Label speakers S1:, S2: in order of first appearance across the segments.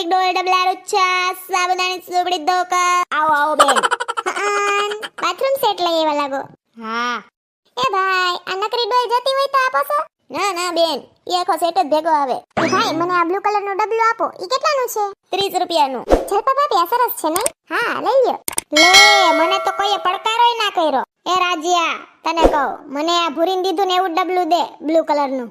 S1: Plastic ડોલ ડબલા રૂચા સાબુદાણી સુબડી દોકા આવો આવો બેન બાથરૂમ સેટ લઈ આવ્યા લાગો હા એ ભાઈ આ નકરી ડોલ જતી હોય તો આપો છો ના ના બેન ઈ આખો સેટ જ ભેગો આવે એ ભાઈ મને આ બ્લુ કલર નું ડબલું આપો ઈ કેટલાનું છે 30 રૂપિયાનું જલપા ભાભી આ સરસ છે નહીં હા લઈ લ્યો લે મને તો કોઈએ પડકારોય ના કર્યો એ રાજ્યા તને કહું મને આ ભૂરીને દીધું ને એવું ડબલું દે બ્લુ કલરનું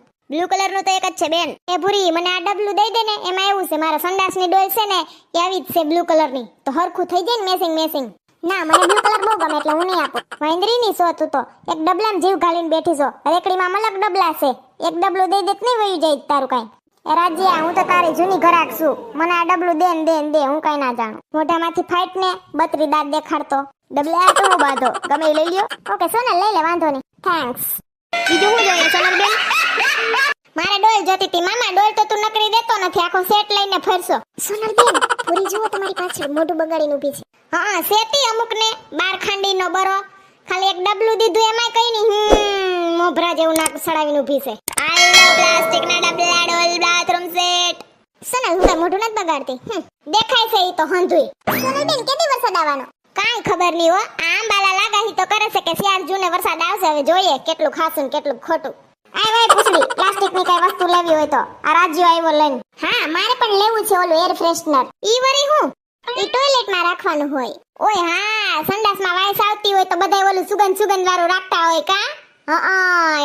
S1: તો એક જ છે બેન એ ભૂરી મને આ ડબલું દઈ દે ને એમાં એવું છે મારા સંડાસની ડોલ છે ને એ આવી જ છે બ્લુ કલરની તો હરખું થઈ જાય ને મેસિંગ ના મને બ્લુ કલર બહુ ગમે એટલે હું નહીં આપું વાંદરીની છો તું તો એક ડબલામાં જીવ ઘાલીને બેઠી છો રેકડીમાં મલક ડબલા છે એક ડબલું દઈ દે નહીં વયું જાય તારું કાઈ એ રાજ્યા હું તો તારી જૂની ઘરાક છું મને આ ડબલું દે હું કઈ ના જાણું મોઢામાંથી ફાઈટ ને બત્રી દાંત દેખાડતો ડબલા આ તું બાંધો ગમે લઈ લ્યો ઓકે સોનલ લઈ લે વાંધો નહીં થેન્ક્સ બીજું શું જોઈએ સોનલ બેન મારે ડોલ જોતી હતી મામા ડોલ તો તું નકરી દેતો નથી આખો સેટ લઈને ફરશો સોનલ બેન પૂરી જુઓ તમારી પાછળ મોઢું બગાડીને ઊભી છે હા સેટી અમુક ને બાર ખાંડીનો બરો ખાલી એક ડબલું દીધું એમાંય કઈ નહીં મોભરા જેવું નાક સડાવીને ઊભી છે આલો પ્લાસ્ટિક ના ડબલા ડોલ બાથરૂમ સેટ સોનલ હું કઈ મોઢું નથી બગાડતી દેખાય છે ઈ તો હંધુઈ સોનલ બેન કેદી વરસાદ આવવાનો કાઈ ખબર નહીં હો આંબાલા લાગાહી તો કરે છે કે શિયાળ જૂને વરસાદ આવશે હવે જોઈએ કેટલું ખાસું ને કેટલું ખોટું આય ભાઈ પૂછડી પ્લાસ્ટિક ની કઈ વસ્તુ લેવી હોય તો આ રાજ્યો આવ્યો લઈને હા મારે પણ લેવું છે ઓલું એર ફ્રેશનર ઈ વરી હું ઈ ટોયલેટ માં રાખવાનું હોય ઓય હા સંડાસ માં વાઈસ આવતી હોય તો બધાય ઓલું સુગંધ વાળું રાખતા હોય કા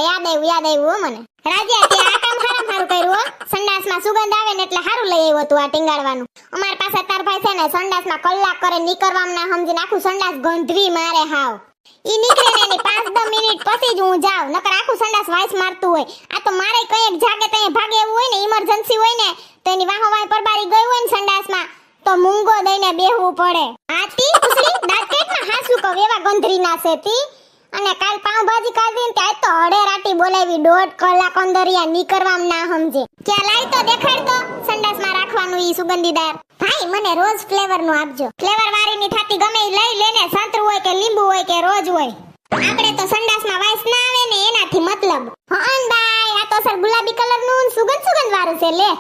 S1: યાદ આવ્યું મને રાજ્યા તે આ કામ હારું કર્યું હો સંડાસ માં સુગંધ આવે ને એટલે હારું લઈ આવ્યો તું આ ટીંગાડવાનું અમાર પાસે તાર ભાઈ છે ને સંડાસ માં કલાક કરે નીકળવામાં ના સમજીને આખું સંડાસ ગંધરી મારે હાવ ઈ નીકળે ને એની 5-10 મિનિટ પછી જ હું જાઉં નકર આખું સંડાસ વાઈસ મારતું હોય આ તો મારે કઈક જાગે તઈ ભાગે એવું હોય ને ઇમરજન્સી હોય ને તો એની વાહો વાય પરબારી ગઈ હોય ને સંડાસમાં તો મૂંગો દઈને બેહવું પડે આતી પૂછડી દાંત પેટમાં હાસું કહું એવા ગંધરી ના છે તી અને કાલ પાવભાજી ખાધી ને ત્યાં તો હડે રાટી બોલાવી 1.5 કલાક અંદરિયા નીકળવામાં ના સમજે ક્યાં લાઈ તો દેખાડ તો સંડાસમાં રાખવાનું ઈ સુગંધીદાર ભાઈ મને રોજ ફ્લેવર નું આપજો ફ્લેવર વાળીની થાતી ગમે ઈ લઈ લેને સંતરું હોય કે લીંબુ હોય કે રોજ હોય આપણે તો સંડાસમાં વાઈસ ના આવે ને એનાથી મતલબ હન ભાઈ આ તો સર ગુલાબી કલર નું સુગંધ વાળું છે લે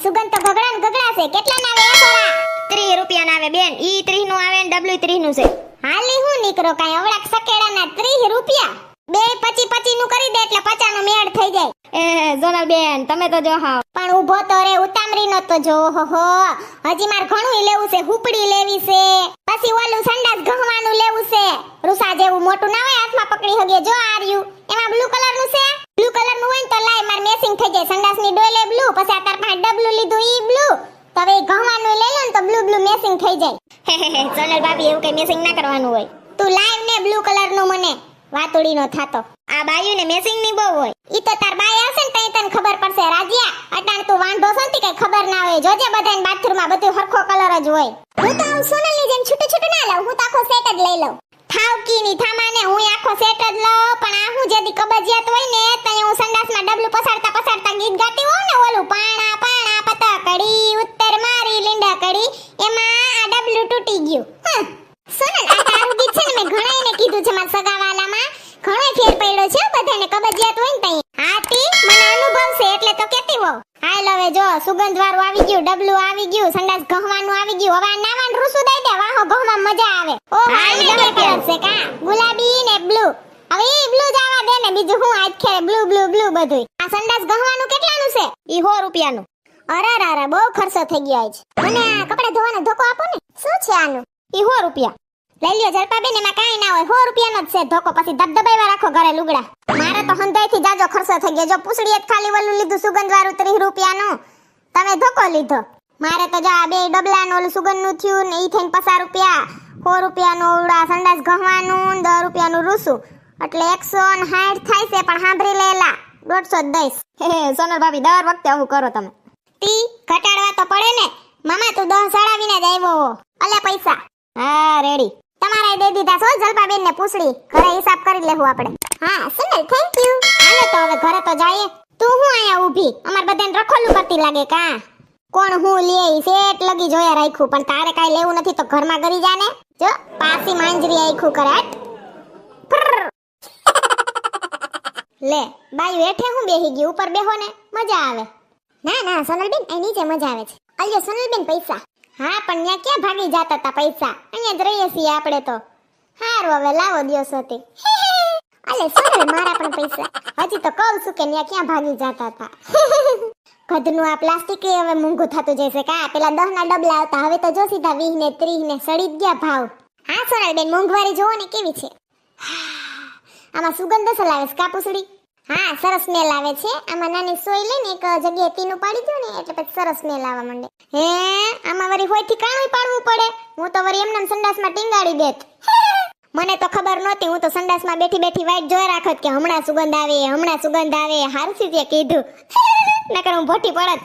S1: સુગંધ તો ગગડા છે કેટલા ના આવે થોડા 30 રૂપિયા ના આવે બેન ઈ 30 નું આવે ને ડબલ્યુ 30 નું છે હાલી હું નીકળો કાઈ અવળાક સકેડાના 30 રૂપિયા બે 25 નું કરી દે એટલે 50 નો મેળ થઈ જાય એ જોનલ બેન તમે તો જો હાવ પણ ઊભો તો રે ઉતામરી નો તો જો હો હજી માર ઘણું લેવું છે હુપડી લેવી છે પછી ઓલું સંડાસ ગહવાનું લેવું છે રૂસા જેવું મોટું ના હોય હાથમાં પકડી હગે જો આર્યું એમાં બ્લુ કલર નું છે બ્લુ કલર નું હોય તો લાય માર મેસિંગ થઈ જાય સંડાસ ની ડોલે બ્લુ પછી આ તાર પાસે ડબલું લીધું ઈ બ્લુ તો હવે ગહવાનું લઈ લો ને તો બ્લુ મેસિંગ થઈ જાય સોનલ ભાભી એવું કઈ મેસિંગ ના કરવાનું હોય તું લાઈવ ને બ્લુ કલર નું મને વાતુડી નો થાતો આ બાયુ ને મેસિંગ ની બહુ હોય ઈ તો તાર બાય આવશે ને તઈ તને ખબર પડશે રાજ્યા અટાણ તું વાંઢો સંતી કઈ ખબર ના હોય જોજે બધાને બાથરૂમ માં બધું હરખો કલર જ હોય હું તો આમ સોનલ ની જેમ છૂટું ના લઉં હું તો આખો સેટ જ લઈ લઉં થાવકી ની થામાને હું આખો સેટ જ લઉં પણ આ હું જેદી કબજિયાત હોય ને તઈ હું સંડાસમાં ડબલું પસાડતા ગીત ગાતી હોઉં ને ઓલું પાણા પતા કડી ઉત્તર મારી લીંડા કડી એમાં આ ડબલું તૂટી ગયું સોનલ આ તારું ગીત છે ને મેં ઘણાયને કીધું છે મારા સગાવાલામાં ઘણો ફેર પડ્યો છે બધાને કબજિયાત હોય ને તઈ હાતી મને અનુભવ છે એટલે તો કેતી હોઉં હાલ હવે જો સુગંધ વાળું આવી ગયું ડબલું આવી ગયું સંડાસ ગહવાનું આવી ગયું હવે નાવાનું રૂસું દઈ દે વાહો ગહમાં મજા આવે ઓ હાલ ડબલ કલર છે કા ગુલાબી ને બ્લુ હવે ઈ બ્લુ જ આવા દે ને બીજું હું આજ ખેરે બ્લુ બધું આ સંડાસ ગહવાનું કેટલાનું છે ઈ 100 રૂપિયાનું અરે બહુ ખર્ચો થઈ ગયો આજ મને આ કપડા ધોવાનો ધોકો આપો ને શું છે આનું ઈ 100 રૂપિયા લઈ લ્યો જલપાબેન એમાં કાઈ ના હોય 100 રૂપિયાનો જ છે ધોકો પછી દબદબાઈવા રાખો ઘરે લુગડા મારે તો હંધાઈથી જાજો ખર્ચો થઈ ગયો જો પૂછડી જ ખાલી વલું લીધું સુગંધ વાળું 30 રૂપિયાનું તમે ધોકો લીધો મારે તો જો આ બે ડબલાનું ઓલું સુગંધનું થયું ને ઈ થઈને 50 રૂપિયા 100 રૂપિયાનું ઓળા સંડાસ ગહવાનું 10 રૂપિયાનું રૂસું એટલે 160 થાય છે પણ સાંભળી લેલા 150 દઈશ સોનલ ભાભી દર વખતે આવું કરો તમે તી ઘટાડવા તો પડે ને મામા તું 10 સડાવીને જ આવ્યો અલે પૈસા હા રેડી તમારે દે દીધા છો જલપાબેન ને પૂછડી ઘરે હિસાબ કરી લેવું આપણે હા સોનલ થેન્ક યુ હાલો તો હવે ઘરે તો જઈએ તું હું આયા ઊભી અમાર બધાને રખોલું કરતી લાગે કા કોણ હું લે સેટ લગી જોયા રાખ્યું પણ તારે કાઈ લેવું નથી તો ઘરમાં કરી જાને જો પાસી માંજરી આખ્યું કરે લે બાયું હેઠે હું બેહી ગઈ ઉપર બેહો ને મજા આવે ના ના સોનલબેન અહીં નીચે મજા આવે છે. અલ્યો સોનલબેન પૈસા. હા પણ ત્યાં ક્યાં ભાગી જાતા હતા પૈસા? અહીંયા જ રહીએ છીએ આપણે તો. હારું હવે લાવો દિવસ હતી. અલે સોનલ મારા પણ પૈસા. હજી તો કહું છું કે ત્યાં ક્યાં ભાગી જાતા હતા. કદનું આ પ્લાસ્ટિક હવે મોંઘું થતું જશે કા. પેલા 10 ના ડબલા આવતા હવે તો જો સીધા 20 ને 30 ને સડી જ ગયા ભાવ. હા સોનલબેન મોંઘવારી જોવો ને કેવી છે. આમાં સુગંધ તો લાવે છે કાપુસડી. હા સરસ સ્મેલ આવે છે. આમાં નાની સોય લઈને એક જગ્યાએ પીનું પાડી દો ને એટલે પછી સરસ સ્મેલ આવવા માંડે. હે આમાં વરી હોયથી કાણું પાડવું પડે. હું તો વરી એમને સંડાસમાં ટીંગાડી દેત. મને તો ખબર નહોતી. હું તો સંડાસમાં બેઠી બેઠી વાઈટ જોઈ રાખત કે હમણાં સુગંધ આવે હમણાં સુગંધ આવે. હારું સીધે કીધું નકર હું ભોટી પડત.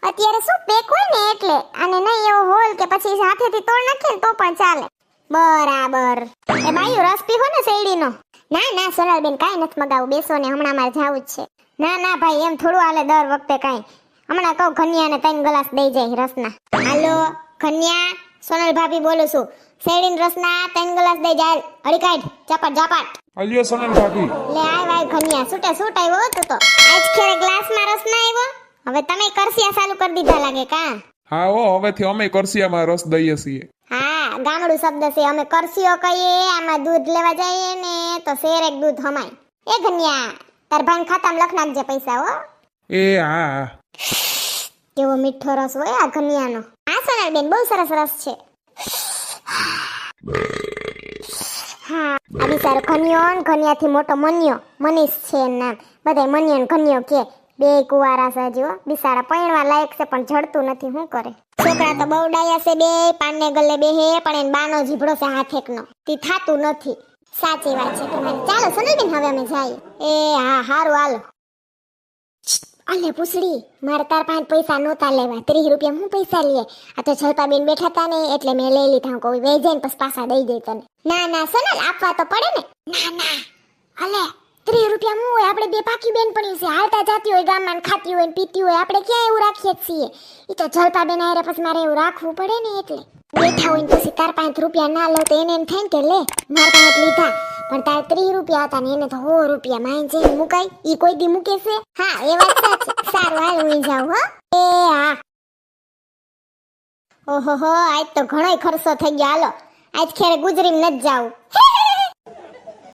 S1: અત્યારે શું પેક હોય ને એટલે અને નહીં એવો હોલ કે પછી હાથેથી તોડ નાખે ને તો પણ ચાલે. બરાબર. એ બાયું રસ પીવો ને શેરડીનો. ના ના સોનલબેન કાંઈ નથી મગાવું. બેસો ને હમણાં મારે જાવું જ છે. ના ના ભાઈ એમ થોડું હાલે દર વખતે કાંઈ. હમણાં કહું કન્યાને 3 ગ્લાસ દઈ જાય રસના. હાલો કન્યા સોનલ ભાભી બોલું છું. શેરડીન રસના 3 ગ્લાસ દઈ જાય. હળી કાઢ ઝાપટ ઝાપટ.
S2: અલ્યો સોનલ ભાભી.
S1: લે આય કન્યા છૂટે છૂટ આવ્યો તું તો. આજ ખેરે ગ્લાસમાં રસ ના આવ્યો. હવે તમે કરસિયા ચાલુ કરી દીધા લાગે કા.
S2: હા હો હવેથી અમે કરસિયામાં રસ દઈએ છીએ.
S1: હા ગામડું શબ્દ છે. અમે કરસીઓ કહીએ. આમાં દૂધ લેવા જઈએ ને તો શેરેક દૂધ હમાય. એ કન્યા તાર ભાઈ ખાતામાં લખ નાખજે પૈસા હો.
S2: એ હા.
S1: કેવો મીઠો રસ હોય આ કન્યાનો. હા સોનલબેન બહુ સરસ રસ છે. હા આ બિચારો કન્યો ને કન્યાથી મોટો મન્યો મનીષ છે એનું નામ. બધાય મન્યો ને કન્યો કે. બે કુવારા છે હજી હો. બિચારા પૈણવા લાયક છે પણ જડતું નથી. શું કરે છોકરા તો બહુ ડાયા છે. બે પાનને ગલે બેહે પણ એને બાનો જીભડો છે હાથેકનો. તે થાતું નથી. સાચી વાત છે તમારી. ચાલો સોનલબેન હવે અમે જઈએ. એ હા હારું હાલો. અલે પૂછડી મારે તાર પાંચ પૈસા નહોતા લેવા. 30 રૂપિયા હું પૈસા લઈએ. આ તો જલપાબેન બેઠા હતા ને એટલે મેં લઈ લીધા. કોઈ વેઈ જાય ને પછી પાછા દઈ દે તને. ના ના સોનલ આપવા તો પડે ને. ના ના અલે 30 રૂપિયા હું હોય. આપણે બે પાકી બેન પડી છે. હાલતા જાતી હોય ગામમાં ખાતી હોય ને પીતી હોય. આપણે ક્યાં એવું રાખીએ જ છીએ. એ તો જલપાબેન આરે પછી મારે એવું રાખવું પડે ને એટલે બેઠા હોય ને પછી તાર 5 રૂપિયા ના લો તો એને એમ થાય ને કે લે મારા પાસે લીધા પણ તાર 30 રૂપિયા હતા ને એને તો 100 રૂપિયા માઈન જઈને મુકાય. ઈ કોઈ દી મૂકે છે. હા એ વાત સાચી. સારું હાલ હું જાઉં હો. એ હા. ઓહો હો આજ તો ઘણોય ખર્ચો થઈ ગયો. હાલો આજ ખેરે ગુજરીમ નથી જાવું.